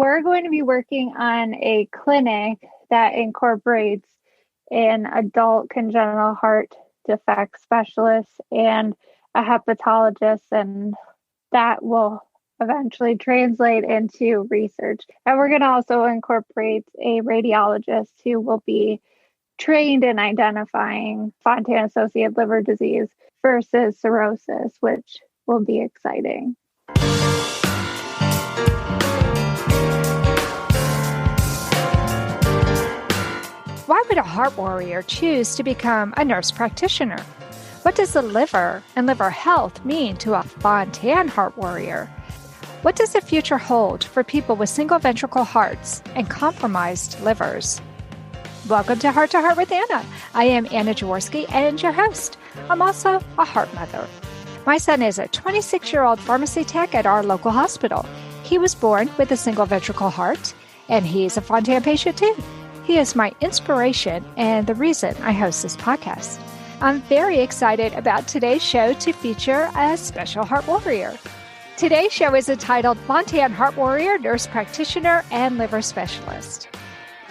we're going to be working on a clinic that incorporates an adult congenital heart defect specialist and a hepatologist, and that will eventually translate into research. And we're going to also incorporate a radiologist who will be trained in identifying Fontan-associated liver disease versus cirrhosis, which will be exciting. Why would a heart warrior choose to become a nurse practitioner? What does the liver and liver health mean to a Fontan Heart Warrior? What does the future hold for people with single ventricle hearts and compromised livers? Welcome to Heart with Anna. I am Anna Jaworski and your host. I'm also a heart mother. My son is a 26-year-old pharmacy tech at our local hospital. He was born with a single ventricle heart, and he's a Fontan patient too. He is my inspiration and the reason I host this podcast. I'm very excited about today's show to feature a special heart warrior. Today's show is entitled Fontan Heart Warrior, Nurse Practitioner, and Liver Specialist.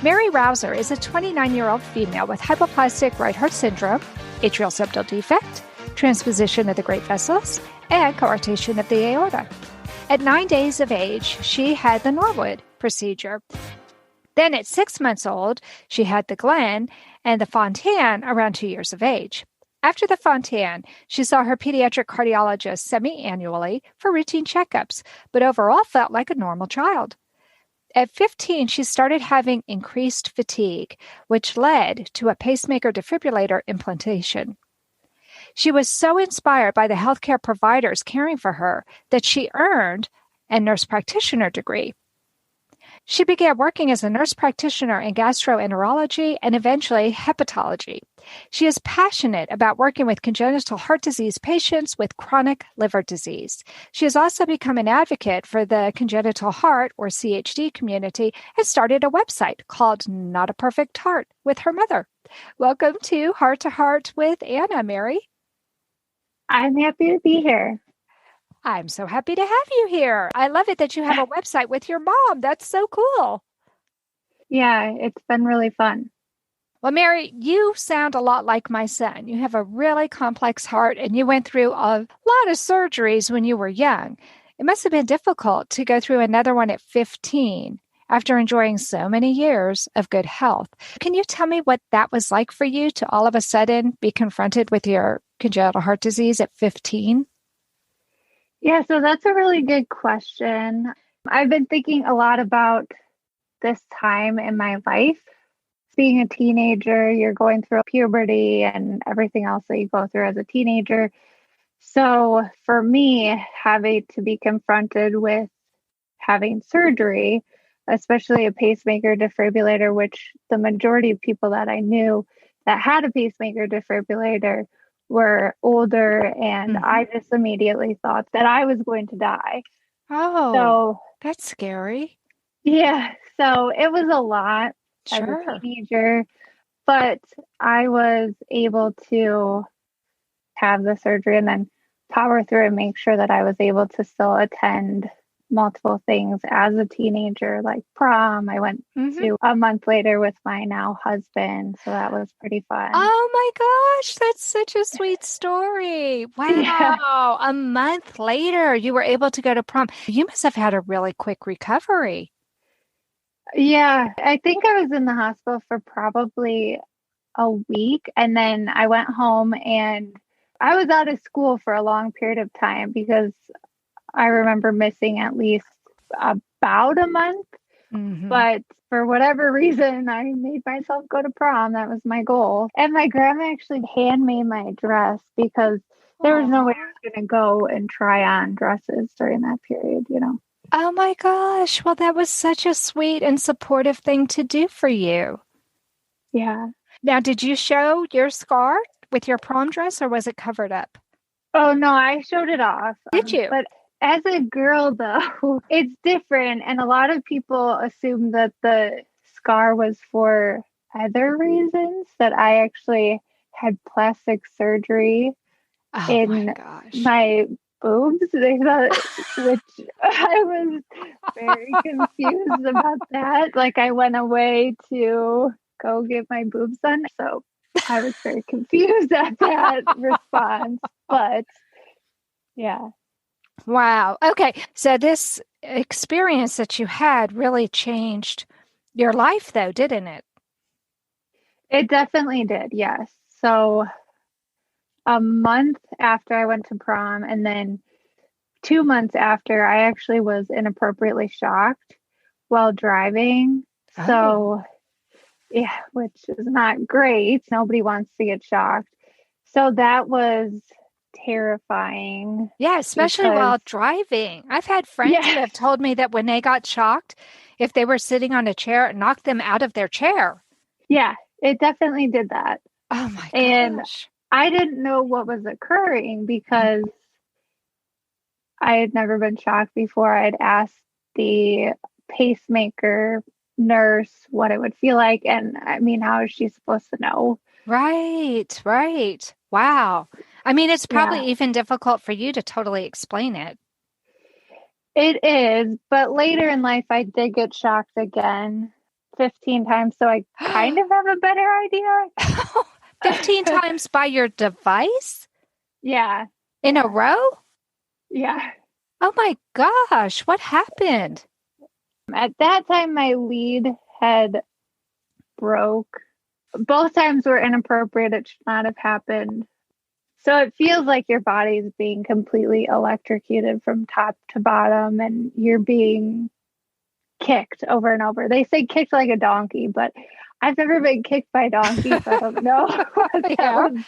Mary Rouser is a 29-year-old female with hypoplastic right heart syndrome, atrial septal defect, transposition of the great vessels, and coarctation of the aorta. At 9 days of age, she had the Norwood procedure. Then at 6 months old, she had the Glenn and the Fontan around 2 years of age. After the Fontan, she saw her pediatric cardiologist semi-annually for routine checkups, but overall felt like a normal child. At 15, she started having increased fatigue, which led to a pacemaker defibrillator implantation. She was so inspired by the healthcare providers caring for her that she earned a nurse practitioner degree. She began working as a nurse practitioner in gastroenterology and eventually hepatology. She is passionate about working with congenital heart disease patients with chronic liver disease. She has also become an advocate for the congenital heart, or CHD, community and started a website called Not a Perfect Heart with her mother. Welcome to Heart with Anna, Mary. I'm happy to be here. I'm so happy to have you here. I love it that you have a website with your mom. That's so cool. Yeah, it's been really fun. Well, Mary, you sound a lot like my son. You have a really complex heart and you went through a lot of surgeries when you were young. It must have been difficult to go through another one at 15 after enjoying so many years of good health. Can you tell me what that was like for you to all of a sudden be confronted with your congenital heart disease at 15? Yeah, so that's a really good question. I've been thinking a lot about this time in my life. Being a teenager, you're going through puberty and everything else that you go through as a teenager. So for me, having to be confronted with having surgery, especially a pacemaker defibrillator, which the majority of people that I knew that had a pacemaker defibrillator were older, and I just immediately thought that I was going to die. Oh, so that's scary. Yeah, so it was a lot as a teenager, but I was able to have the surgery and then power through and make sure that I was able to still attend multiple things as a teenager, like prom. I went to a month later with my now husband, so that was pretty fun. Oh my gosh, that's such a sweet story. Wow. Yeah. A month later, you were able to go to prom. You must have had a really quick recovery. Yeah, I think I was in the hospital for probably a week, and then I went home and I was out of school for a long period of time because I remember missing at least about a month, but for whatever reason, I made myself go to prom. That was my goal. And my grandma actually handmade my dress because there was no way I was going to go and try on dresses during that period, you know. Oh my gosh. Well, that was such a sweet and supportive thing to do for you. Yeah. Now, did you show your scar with your prom dress or was it covered up? Oh, no, I showed it off. Did you? But as a girl, though, it's different. And a lot of people assume that the scar was for other reasons, that I actually had plastic surgery in my boobs. They thought, which I was very confused about that. Like I went away to go get my boobs done. So I was very confused at that response. But yeah. Wow. Okay. So this experience that you had really changed your life, though, didn't it? It definitely did. Yes. So a month after I went to prom, and then 2 months after, I actually was inappropriately shocked while driving. Oh. So, yeah, which is not great. Nobody wants to get shocked. So that was terrifying. Yeah, especially while driving. I've had friends who have told me that when they got shocked, if they were sitting on a chair, it knocked them out of their chair. Yeah, it definitely did that. Oh my gosh. And I didn't know what was occurring because I had never been shocked before. I'd asked the pacemaker nurse what it would feel like. And I mean, how is she supposed to know? Right, right. Wow. I mean, it's probably even difficult for you to totally explain it. It is. But later in life, I did get shocked again 15 times. So I kind of have a better idea. 15 times by your device? Yeah. In a row? Yeah. Oh my gosh, what happened? At that time, my lead head broke. Both times were inappropriate. It should not have happened. So it feels like your body's being completely electrocuted from top to bottom and you're being kicked over and over. They say kicked like a donkey, but I've never been kicked by a donkey, so I don't know what that would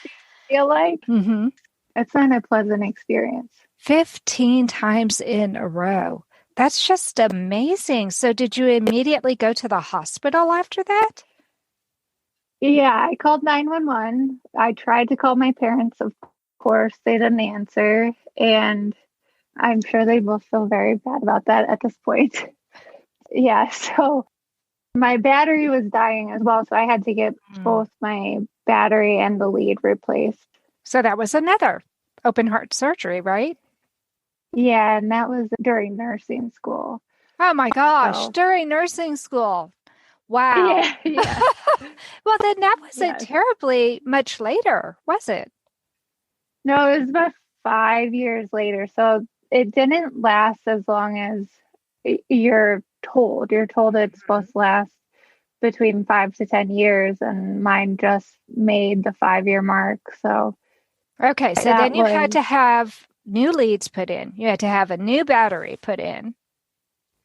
feel like. Mm-hmm. It's not a pleasant experience. 15 times in a row. That's just amazing. So did you immediately go to the hospital after that? Yeah, I called 911. I tried to call my parents. Of course, they didn't answer. And I'm sure they both feel very bad about that at this point. Yeah, so my battery was dying as well. So I had to get both my battery and the lead replaced. So that was another open heart surgery, right? Yeah, and that was during nursing school. Oh my gosh, during nursing school. Wow. Yeah. Well, then that wasn't terribly much later, was it? No, it was about 5 years later. So it didn't last as long as you're told. You're told it's supposed to last between 5 to 10 years, and mine just made the 5-year mark. So, okay. So then you had to have new leads put in. You had to have a new battery put in.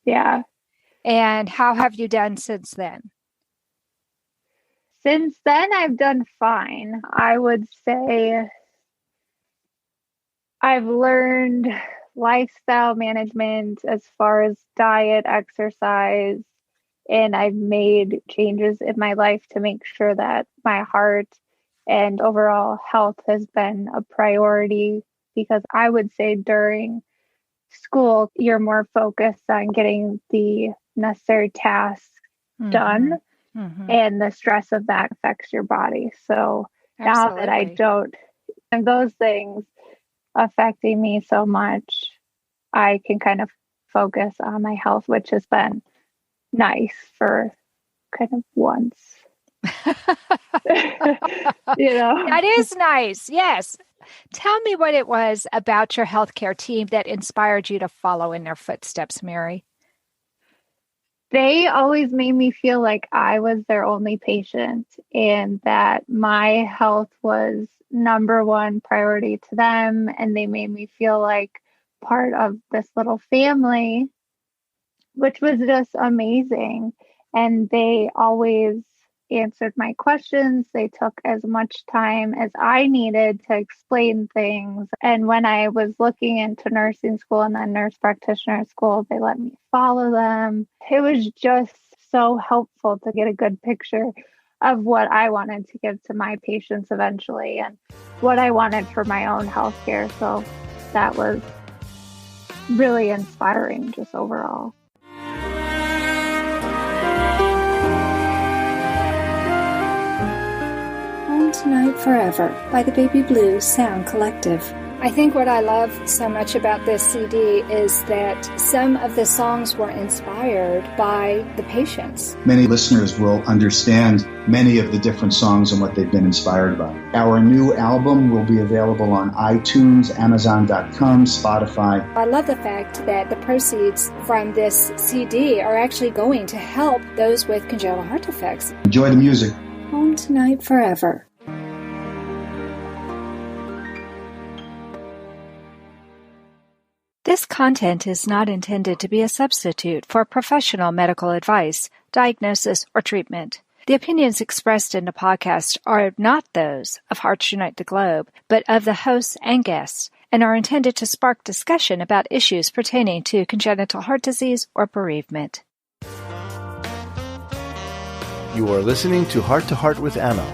Yeah. And how have you done since then? Since then, I've done fine. I would say I've learned lifestyle management as far as diet, exercise, and I've made changes in my life to make sure that my heart and overall health has been a priority, because I would say during school, you're more focused on getting the necessary tasks done, and the stress of that affects your body. So now that I don't, and those things affecting me so much, I can kind of focus on my health, which has been nice for kind of once. That is nice. Yes. Tell me what it was about your healthcare team that inspired you to follow in their footsteps, Mary. They always made me feel like I was their only patient and that my health was number one priority to them. And they made me feel like part of this little family, which was just amazing. And they always answered my questions. They took as much time as I needed to explain things. And when I was looking into nursing school and then nurse practitioner school, they let me follow them. It was just so helpful to get a good picture of what I wanted to give to my patients eventually and what I wanted for my own healthcare. So that was really inspiring just overall. Tonight Forever by the Baby Blue Sound Collective. I think what I love so much about this CD is that some of the songs were inspired by the patients. Many listeners will understand many of the different songs and what they've been inspired by. Our new album will be available on iTunes, Amazon.com, Spotify. I love the fact that the proceeds from this CD are actually going to help those with congenital heart defects. Enjoy the music. Home Tonight Forever. This content is not intended to be a substitute for professional medical advice, diagnosis, or treatment. The opinions expressed in the podcast are not those of Hearts Unite the Globe, but of the hosts and guests, and are intended to spark discussion about issues pertaining to congenital heart disease or bereavement. You are listening to Heart with Anna.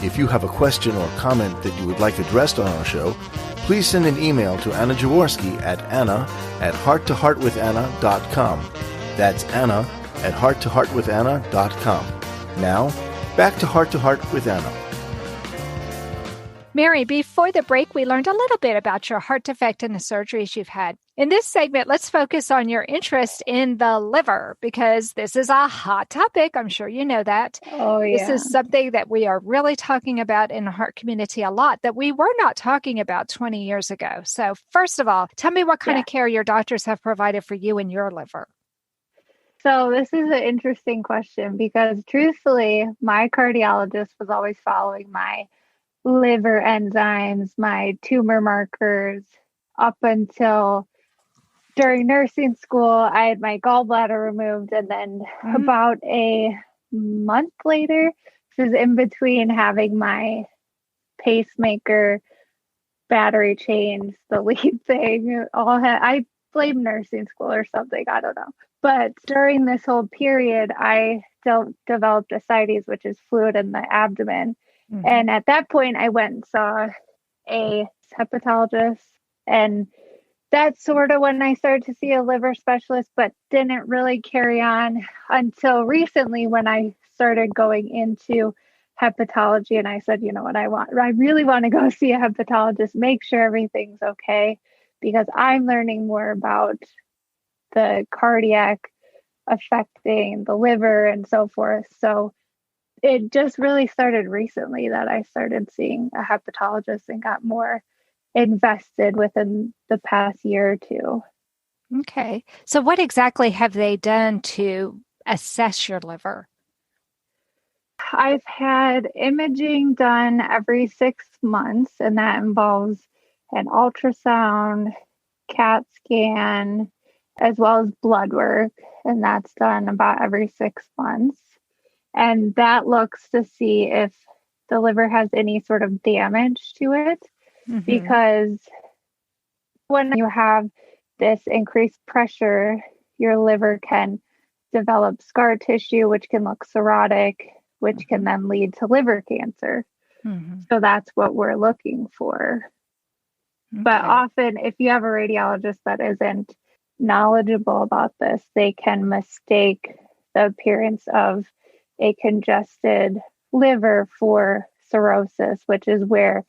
If you have a question or comment that you would like addressed on our show, please send an email to Anna Jaworski at anna@hearttoheartwithanna.com. That's anna@hearttoheartwithanna.com. Now, back to Heart with Anna. Mary, before the break, we learned a little bit about your heart defect and the surgeries you've had. In this segment, let's focus on your interest in the liver, because this is a hot topic. I'm sure you know that. Oh, yeah. This is something that we are really talking about in the heart community a lot that we were not talking about 20 years ago. So first of all, tell me what kind of care your doctors have provided for you and your liver. So this is an interesting question because truthfully, my cardiologist was always following my liver enzymes, my tumor markers up until during nursing school, I had my gallbladder removed. And then about a month later, this is in between having my pacemaker battery changed, the lead thing, I blame nursing school or something. I don't know. But during this whole period, I developed ascites, which is fluid in the abdomen. Mm-hmm. And at that point, I went and saw a hepatologist. And that's sort of when I started to see a liver specialist, but didn't really carry on until recently when I started going into hepatology. And I said, you know what, I really want to go see a hepatologist, make sure everything's okay, because I'm learning more about the cardiac affecting the liver and so forth. So it just really started recently that I started seeing a hepatologist and got more invested within the past year or two. Okay. So what exactly have they done to assess your liver? I've had imaging done every 6 months, and that involves an ultrasound, CAT scan, as well as blood work. And that's done about every 6 months. And that looks to see if the liver has any sort of damage to it. Mm-hmm. Because when you have this increased pressure, your liver can develop scar tissue, which can look cirrhotic, which can then lead to liver cancer. Mm-hmm. So that's what we're looking for. Okay. But often, if you have a radiologist that isn't knowledgeable about this, they can mistake the appearance of a congested liver for cirrhosis, which is where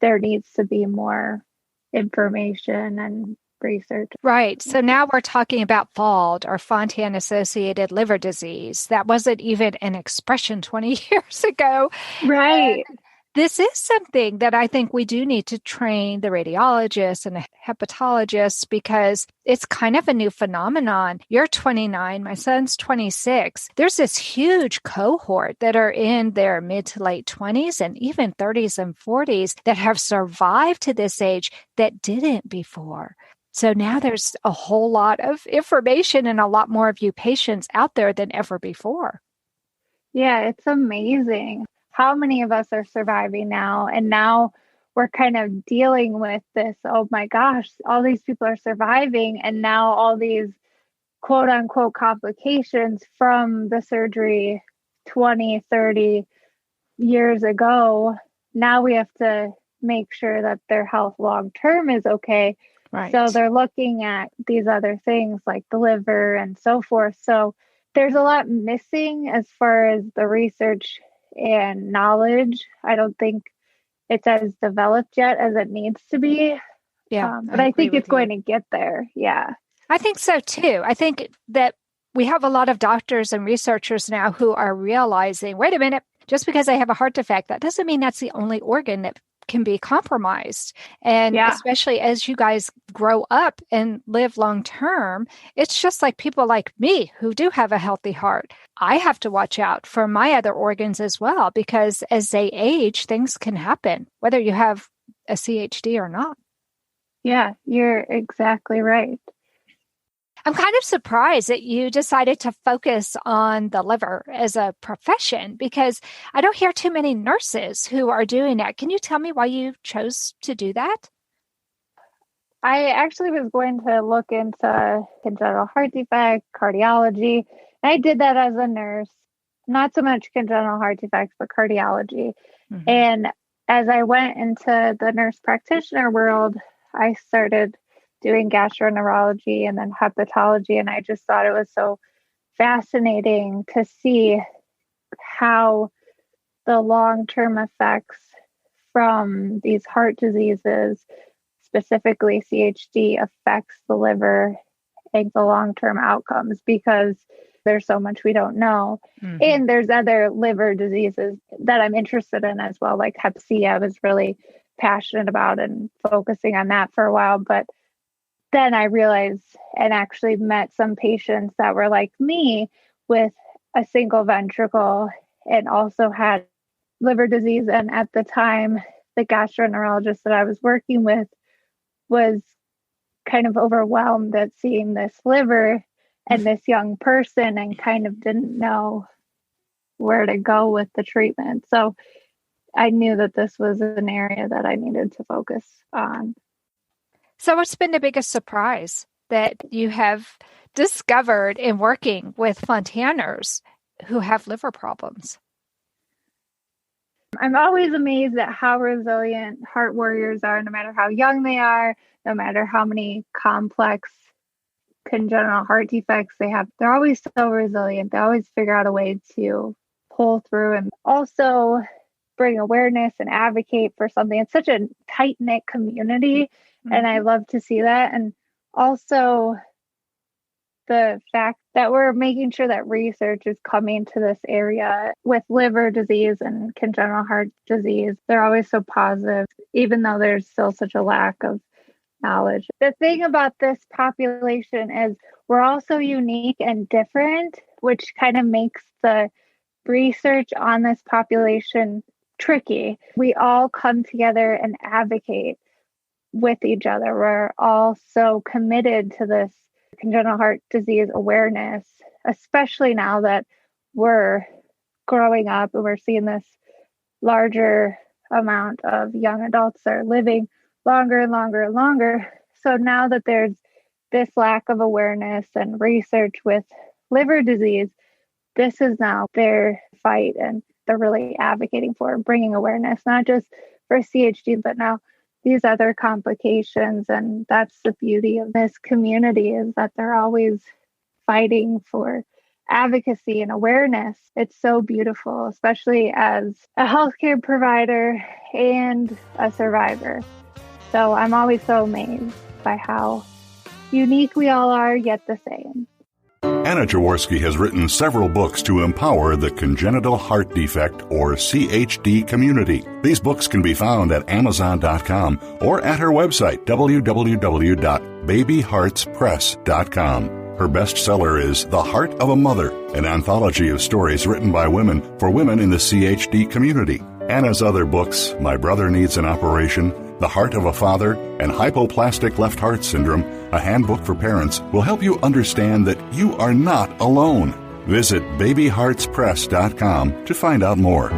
there needs to be more information and research. Right. So now we're talking about FALD, or Fontan-associated liver disease. That wasn't even an expression 20 years ago. Right. And this is something that I think we do need to train the radiologists and the hepatologists, because it's kind of a new phenomenon. You're 29, my son's 26. There's this huge cohort that are in their mid to late 20s and even 30s and 40s that have survived to this age that didn't before. So now there's a whole lot of information and a lot more of you patients out there than ever before. Yeah, it's amazing how many of us are surviving now. And now we're kind of dealing with this, oh my gosh, all these people are surviving. And now all these quote unquote complications from the surgery 20, 30 years ago. Now we have to make sure that their health long-term is okay. Right. So they're looking at these other things like the liver and so forth. So there's a lot missing as far as the research and knowledge. I don't think it's as developed yet as it needs to be. Yeah. But I think it's going to get there. Yeah. I think so too. I think that we have a lot of doctors and researchers now who are realizing, wait a minute, just because I have a heart defect, that doesn't mean that's the only organ that can be compromised. And especially as you guys grow up and live long term, it's just like people like me who do have a healthy heart. I have to watch out for my other organs as well, because as they age, things can happen, whether you have a CHD or not. Yeah, you're exactly right. I'm kind of surprised that you decided to focus on the liver as a profession, because I don't hear too many nurses who are doing that. Can you tell me why you chose to do that? I actually was going to look into congenital heart defect, cardiology. And I did that as a nurse, not so much congenital heart defects, but cardiology. Mm-hmm. And as I went into the nurse practitioner world, I started doing gastroenterology and then hepatology. And I just thought it was so fascinating to see how the long-term effects from these heart diseases, specifically CHD, affects the liver and the long-term outcomes, because there's so much we don't know. Mm-hmm. And there's other liver diseases that I'm interested in as well, like Hep C. I was really passionate about and focusing on that for a while. But then I realized and actually met some patients that were like me with a single ventricle and also had liver disease. And at the time, the gastroenterologist that I was working with was kind of overwhelmed at seeing this liver and this young person and kind of didn't know where to go with the treatment. So I knew that this was an area that I needed to focus on. So what's been the biggest surprise that you have discovered in working with Fontaners who have liver problems? I'm always amazed at how resilient heart warriors are, no matter how young they are, no matter how many complex congenital heart defects they have. They're always so resilient. They always figure out a way to pull through and also bring awareness and advocate for something. It's such a tight-knit community. Mm-hmm. And I love to see that. And also the fact that we're making sure that research is coming to this area with liver disease and congenital heart disease. They're always so positive, even though there's still such a lack of knowledge. The thing about this population is we're all so unique and different, which kind of makes the research on this population tricky. We all come together and advocate with each other. We're all so committed to this congenital heart disease awareness, especially now that we're growing up and we're seeing this larger amount of young adults that are living longer and longer and longer. So now that there's this lack of awareness and research with liver disease, this is now their fight, and they're really advocating for bringing awareness, not just for CHD, but now these other complications. And that's the beauty of this community, is that they're always fighting for advocacy and awareness. It's so beautiful, especially as a healthcare provider and a survivor. So I'm always so amazed by how unique we all are, yet the same. Anna Jaworski has written several books to empower the congenital heart defect, or CHD, community. These books can be found at Amazon.com or at her website, www.babyheartspress.com. Her bestseller is The Heart of a Mother, an anthology of stories written by women for women in the CHD community. Anna's other books, My Brother Needs an Operation, The Heart of a Father, and Hypoplastic Left Heart Syndrome, a handbook for parents, will help you understand that you are not alone. Visit babyheartspress.com to find out more.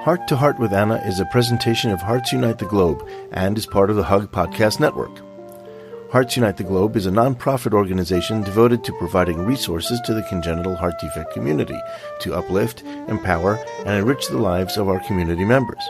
Heart to Heart with Anna is a presentation of Hearts Unite the Globe and is part of the Hug Podcast Network. Hearts Unite the Globe is a non-profit organization devoted to providing resources to the congenital heart defect community to uplift, empower, and enrich the lives of our community members.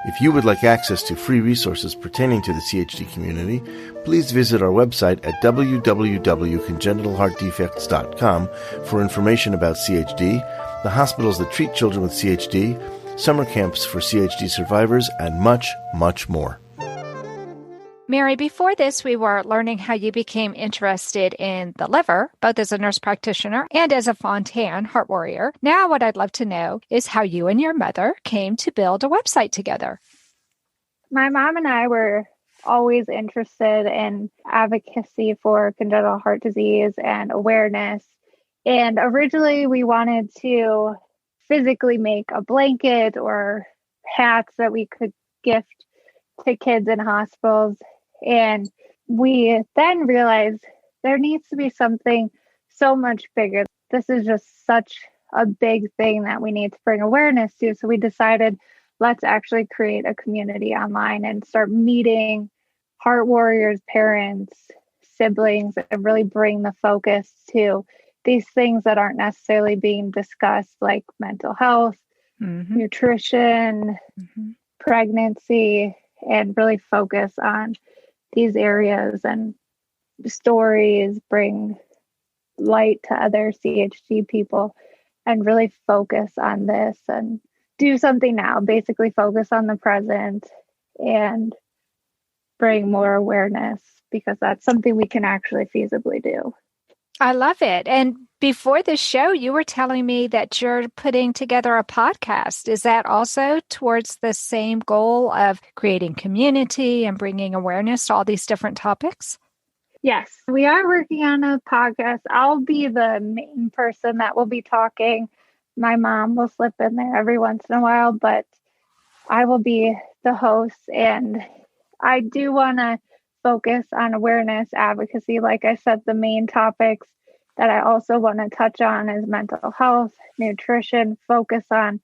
If you would like access to free resources pertaining to the CHD community, please visit our website at www.congenitalheartdefects.com for information about CHD, the hospitals that treat children with CHD, summer camps for CHD survivors, and much, much more. Mary, before this, we were learning how you became interested in the liver, both as a nurse practitioner and as a Fontan Heart Warrior. Now, what I'd love to know is how you and your mother came to build a website together. My mom and I were always interested in advocacy for congenital heart disease and awareness. And originally, we wanted to physically make a blanket or hats that we could gift to kids in hospitals. And we then realized there needs to be something so much bigger. This is just such a big thing that we need to bring awareness to. So we decided, let's actually create a community online and start meeting heart warriors, parents, siblings, and really bring the focus to these things that aren't necessarily being discussed, like mental health, nutrition, pregnancy, and really focus on these areas and stories, bring light to other CHD people, and really focus on this and do something now, basically focus on the present and bring more awareness, because that's something we can actually feasibly do. I love it. And before the show, you were telling me that you're putting together a podcast. Is that also towards the same goal of creating community and bringing awareness to all these different topics? Yes, we are working on a podcast. I'll be the main person that will be talking. My mom will slip in there every once in a while, but I will be the host. And I do want to focus on awareness, advocacy. Like I said, the main topics that I also want to touch on is mental health, nutrition, focus on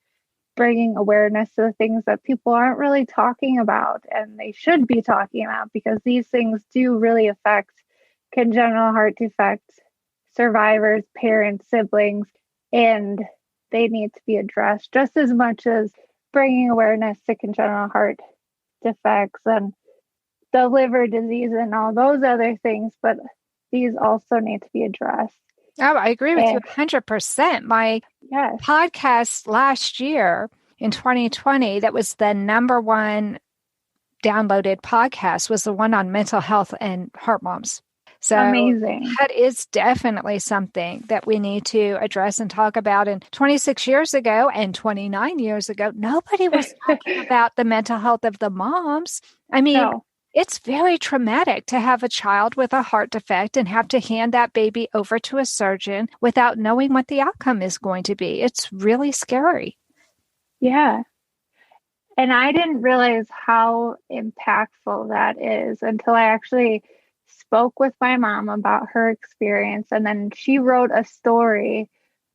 bringing awareness to the things that people aren't really talking about and they should be talking about, because these things do really affect congenital heart defect survivors, parents, siblings, and they need to be addressed just as much as bringing awareness to congenital heart defects and the liver disease and all those other things, but these also need to be addressed. Oh, I agree with you 100%. My podcast last year in 2020, that was the number one downloaded podcast, was the one on mental health and heart moms. So amazing. That is definitely something that we need to address and talk about. And 26 years ago and 29 years ago, nobody was talking about the mental health of the moms. I mean, it's very traumatic to have a child with a heart defect and have to hand that baby over to a surgeon without knowing what the outcome is going to be. It's really scary. Yeah. And I didn't realize how impactful that is until I actually spoke with my mom about her experience. And then she wrote a story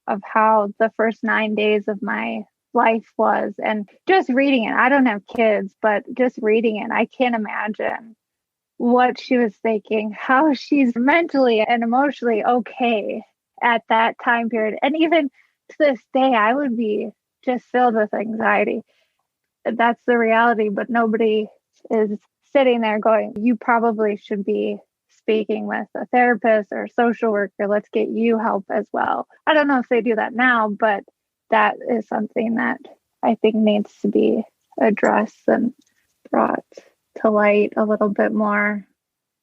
of how the first 9 days of my life was. And just reading it, I don't have kids, but just reading it, I can't imagine what she was thinking, how she's mentally and emotionally okay at that time period. And even to this day, I would be just filled with anxiety. That's the reality, but nobody is sitting there going, you probably should be speaking with a therapist or a social worker. Let's get you help as well. I don't know if they do that now, but that is something that I think needs to be addressed and brought to light a little bit more.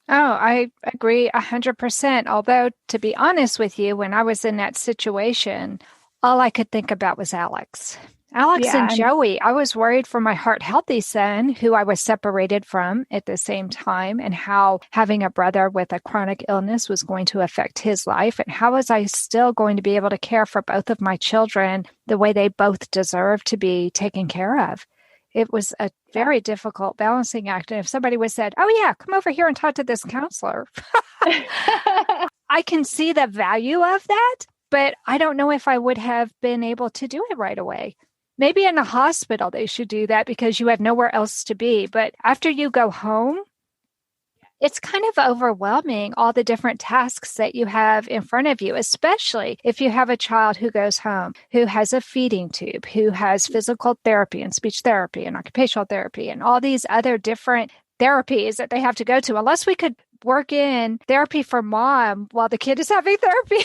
Oh, I agree 100%. Although, to be honest with you, when I was in that situation, all I could think about was Alex. And Joey. I was worried for my heart healthy son, who I was separated from at the same time, and how having a brother with a chronic illness was going to affect his life. And how was I still going to be able to care for both of my children the way they both deserve to be taken care of? It was a very difficult balancing act. And if somebody was said, oh yeah, come over here and talk to this counselor, I can see the value of that, but I don't know if I would have been able to do it right away. Maybe in a hospital, they should do that because you have nowhere else to be. But after you go home, it's kind of overwhelming, all the different tasks that you have in front of you, especially if you have a child who goes home, who has a feeding tube, who has physical therapy and speech therapy and occupational therapy and all these other different therapies that they have to go to. Unless we could work in therapy for mom while the kid is having therapy.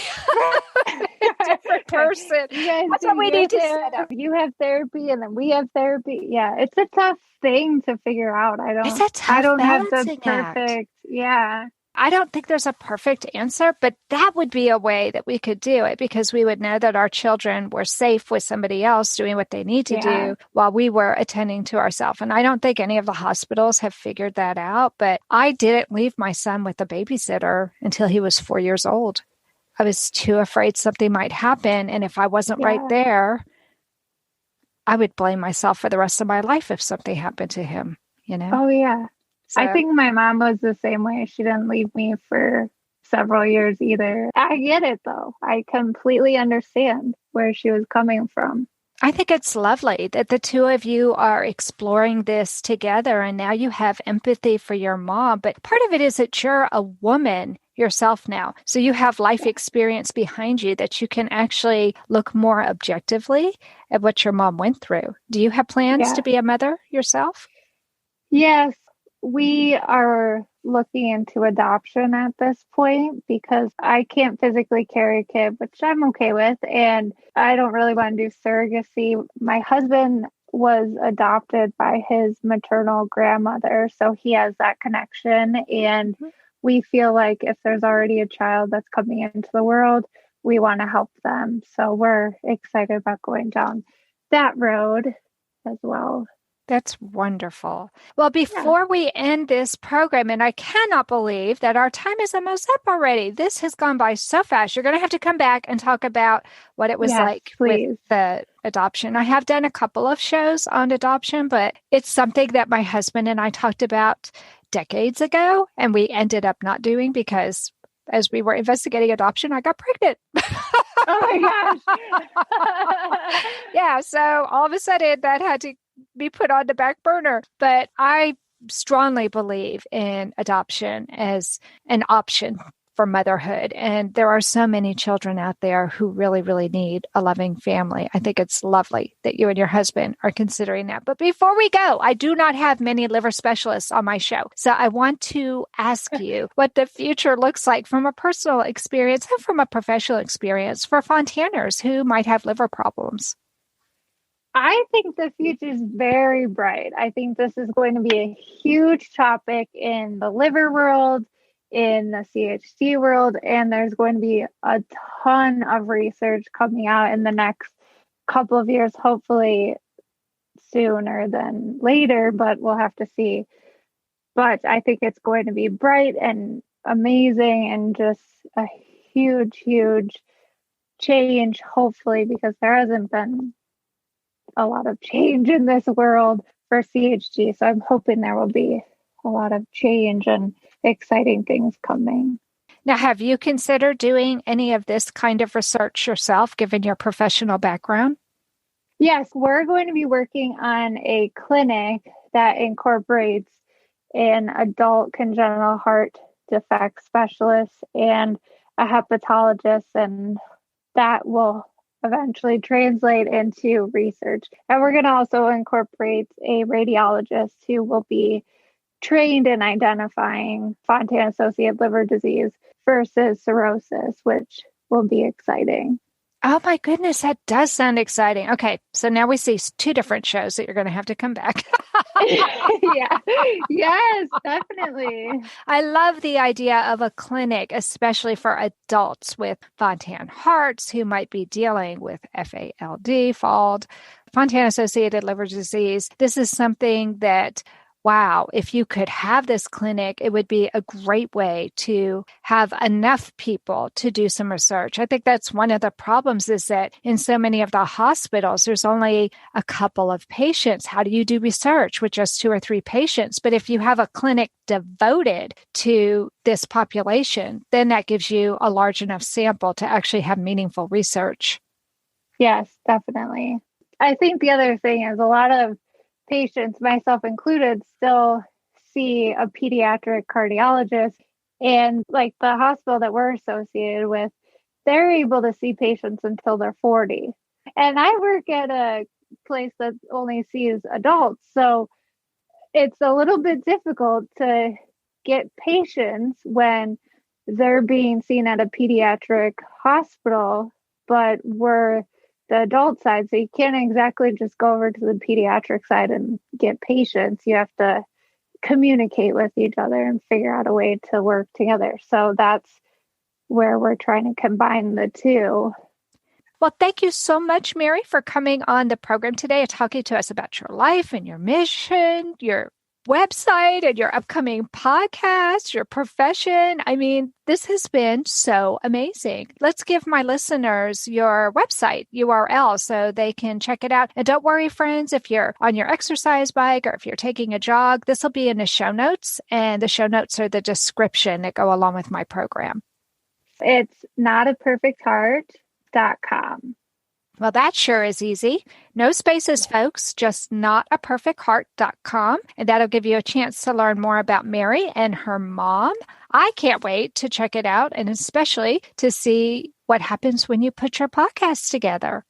Different person. That's what we need to set up. You have therapy and then we have therapy. Yeah, it's a tough thing to figure out. It's a tough I don't have the balancing perfect. act. Yeah. I don't think there's a perfect answer, but that would be a way that we could do it, because we would know that our children were safe with somebody else doing what they need to do while we were attending to ourselves. And I don't think any of the hospitals have figured that out, but I didn't leave my son with a babysitter until he was 4 years old. I was too afraid something might happen. And if I wasn't right there, I would blame myself for the rest of my life if something happened to him, you know? Oh, yeah. So, I think my mom was the same way. She didn't leave me for several years either. I get it, though. I completely understand where she was coming from. I think it's lovely that the two of you are exploring this together, and now you have empathy for your mom. But part of it is that you're a woman yourself now. So you have life experience behind you that you can actually look more objectively at what your mom went through. Do you have plans to be a mother yourself? Yes. We are looking into adoption at this point because I can't physically carry a kid, which I'm okay with. And I don't really want to do surrogacy. My husband was adopted by his maternal grandmother, so he has that connection. And we feel like if there's already a child that's coming into the world, we want to help them. So we're excited about going down that road as well. That's wonderful. Well, before we end this program, and I cannot believe that our time is almost up already. This has gone by so fast. You're going to have to come back and talk about what it was like with the adoption. I have done a couple of shows on adoption, but it's something that my husband and I talked about decades ago, and we ended up not doing because as we were investigating adoption, I got pregnant. Oh my gosh. Yeah. So all of a sudden that had to be put on the back burner. But I strongly believe in adoption as an option for motherhood. And there are so many children out there who really, really need a loving family. I think it's lovely that you and your husband are considering that. But before we go, I do not have many liver specialists on my show. So I want to ask you what the future looks like from a personal experience and from a professional experience for Fontaners who might have liver problems. I think the future is very bright. I think this is going to be a huge topic in the liver world, in the CHD world, and there's going to be a ton of research coming out in the next couple of years, hopefully sooner than later, but we'll have to see. But I think it's going to be bright and amazing and just a huge, huge change, hopefully, because there hasn't been a lot of change in this world for CHD. So I'm hoping there will be a lot of change and exciting things coming. Now, have you considered doing any of this kind of research yourself, given your professional background? Yes, we're going to be working on a clinic that incorporates an adult congenital heart defect specialist and a hepatologist, and that will eventually translate into research. And we're going to also incorporate a radiologist who will be trained in identifying Fontan-associated liver disease versus cirrhosis, which will be exciting. Oh my goodness, that does sound exciting. Okay, so now we see two different shows that you're going to have to come back. Yeah. Yes, definitely. I love the idea of a clinic, especially for adults with Fontan hearts who might be dealing with FALD, Fontan-associated liver disease. This is something that, wow, if you could have this clinic, it would be a great way to have enough people to do some research. I think that's one of the problems is that in so many of the hospitals, there's only a couple of patients. How do you do research with just 2 or 3 patients? But if you have a clinic devoted to this population, then that gives you a large enough sample to actually have meaningful research. Yes, definitely. I think the other thing is a lot of patients, myself included, still see a pediatric cardiologist, and like the hospital that we're associated with, they're able to see patients until they're 40. And I work at a place that only sees adults. So it's a little bit difficult to get patients when they're being seen at a pediatric hospital, but we're the adult side. So you can't exactly just go over to the pediatric side and get patients. You have to communicate with each other and figure out a way to work together. So that's where we're trying to combine the two. Well, thank you so much, Mary, for coming on the program today and talking to us about your life and your mission, your website and your upcoming podcast, your profession. I mean, this has been so amazing. Let's give my listeners your website URL so they can check it out. And don't worry, friends, if you're on your exercise bike or if you're taking a jog, this will be in the show notes. And the show notes are the description that go along with my program. It's notaperfectheart.com. Well, that sure is easy. No spaces, folks, just notaperfectheart.com. And that'll give you a chance to learn more about Mary and her mom. I can't wait to check it out, and especially to see what happens when you put your podcast together.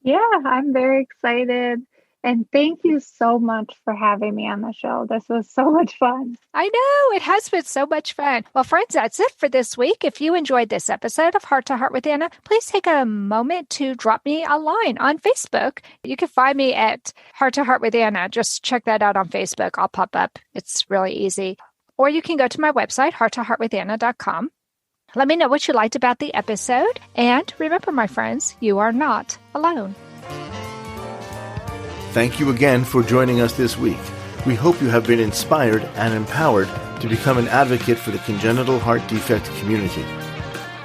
Yeah, I'm very excited. And thank you so much for having me on the show. This was so much fun. I know, it has been so much fun. Well, friends, that's it for this week. If you enjoyed this episode of Heart to Heart with Anna, please take a moment to drop me a line on Facebook. You can find me at Heart to Heart with Anna. Just check that out on Facebook. I'll pop up. It's really easy. Or you can go to my website, hearttoheartwithanna.com. Let me know what you liked about the episode. And remember, my friends, you are not alone. Thank you again for joining us this week. We hope you have been inspired and empowered to become an advocate for the congenital heart defect community.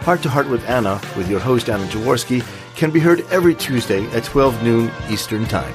Heart to Heart with Anna, with your host Anna Jaworski, can be heard every Tuesday at 12 noon Eastern Time.